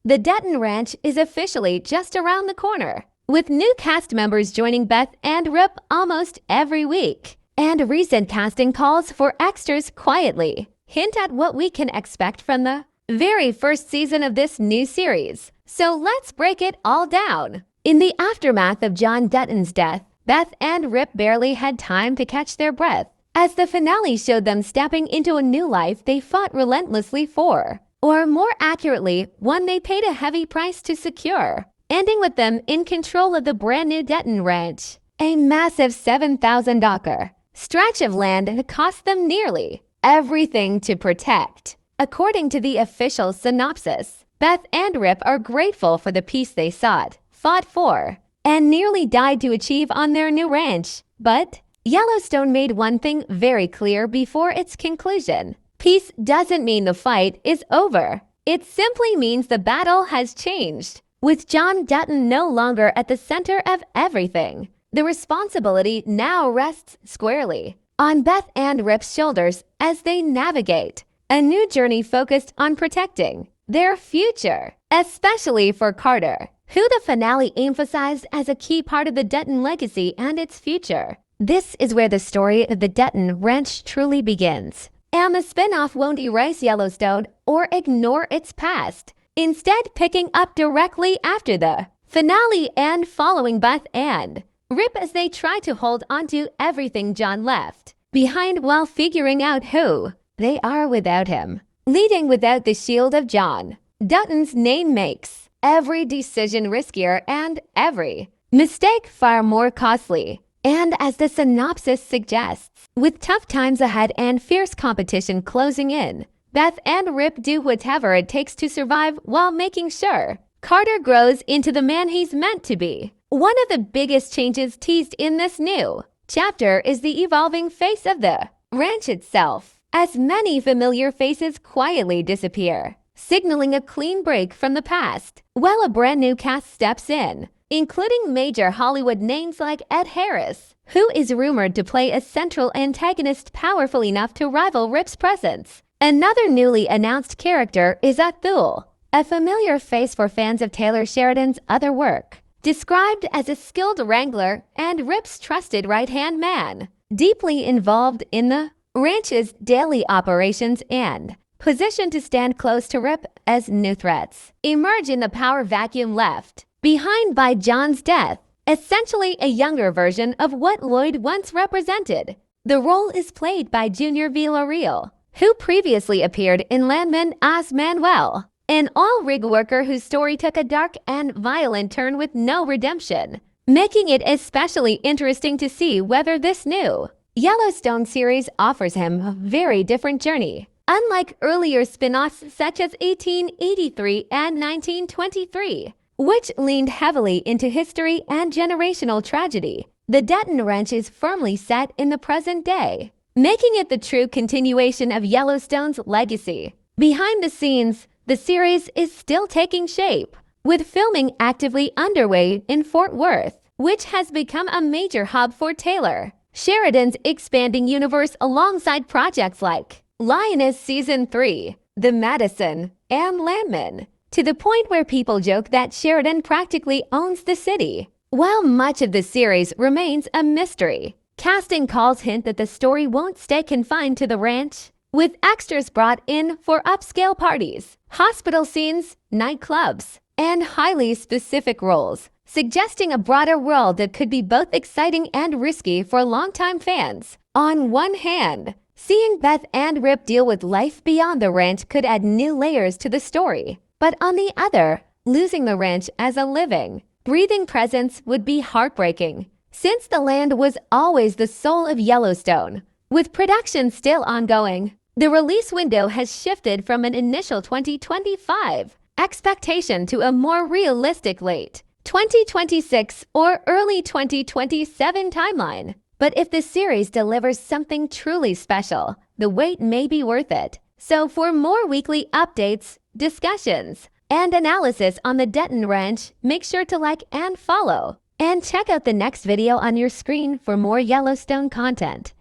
The Dutton Ranch is officially just around the corner, with new cast members joining Beth and Rip almost every week. And recent casting calls for extras quietly hint at what we can expect from the very first season of this new series. So let's break it all down. In the aftermath of John Dutton's death, Beth and Rip barely had time to catch their breath, as the finale showed them stepping into a new life they fought relentlessly for. Or more accurately, one they paid a heavy price to secure, ending with them in control of the brand new Dutton Ranch, a massive 7,000-acre stretch of land that cost them nearly everything to protect. According to the official synopsis, Beth and Rip are grateful for the peace they sought, fought for, and nearly died to achieve on their new ranch. But Yellowstone made one thing very clear before its conclusion. Peace doesn't mean the fight is over. It simply means the battle has changed. With John Dutton no longer at the center of everything, the responsibility now rests squarely on Beth and Rip's shoulders as they navigate a new journey focused on protecting their future, especially for Carter, who the finale emphasized as a key part of the Dutton legacy and its future. This is where the story of the Dutton Ranch truly begins. And the spin-off won't erase Yellowstone or ignore its past, instead picking up directly after the finale and following Beth and Rip as they try to hold onto everything John left behind while figuring out who they are without him. Leading without the shield of John, Dutton's name makes every decision riskier and every mistake far more costly. And as the synopsis suggests, with tough times ahead and fierce competition closing in, Beth and Rip do whatever it takes to survive while making sure Carter grows into the man he's meant to be. One of the biggest changes teased in this new chapter is the evolving face of the ranch itself, as many familiar faces quietly disappear, signaling a clean break from the past, while a brand new cast steps in, including major Hollywood names like Ed Harris, who is rumored to play a central antagonist powerful enough to rival Rip's presence. Another newly announced character is Athul, a familiar face for fans of Taylor Sheridan's other work, described as a skilled wrangler and Rip's trusted right-hand man, deeply involved in the ranch's daily operations and positioned to stand close to Rip as new threats emerge in the power vacuum left behind by John's death, essentially a younger version of what Lloyd once represented. The role is played by Junior Villarreal, who previously appeared in Landman as Manuel, an all-rig worker whose story took a dark and violent turn with no redemption, making it especially interesting to see whether this new Yellowstone series offers him a very different journey. Unlike earlier spin-offs such as 1883 and 1923, which leaned heavily into history and generational tragedy, the Dutton Ranch is firmly set in the present day, making it the true continuation of Yellowstone's legacy. Behind the scenes, the series is still taking shape, with filming actively underway in Fort Worth, which has become a major hub for Taylor Sheridan's expanding universe alongside projects like Lioness Season 3, The Madison, and Landman, to the point where people joke that Sheridan practically owns the city. While much of the series remains a mystery, casting calls hint that the story won't stay confined to the ranch, with extras brought in for upscale parties, hospital scenes, nightclubs, and highly specific roles, suggesting a broader world that could be both exciting and risky for longtime fans. On one hand, seeing Beth and Rip deal with life beyond the ranch could add new layers to the story. But on the other, losing the ranch as a living, breathing presence would be heartbreaking, since the land was always the soul of Yellowstone. With production still ongoing, the release window has shifted from an initial 2025 expectation to a more realistic late 2026 or early 2027 timeline. But if the series delivers something truly special, the wait may be worth it. So for more weekly updates, discussions, and analysis on the Dutton Ranch, make sure to like and follow. And check out the next video on your screen for more Yellowstone content.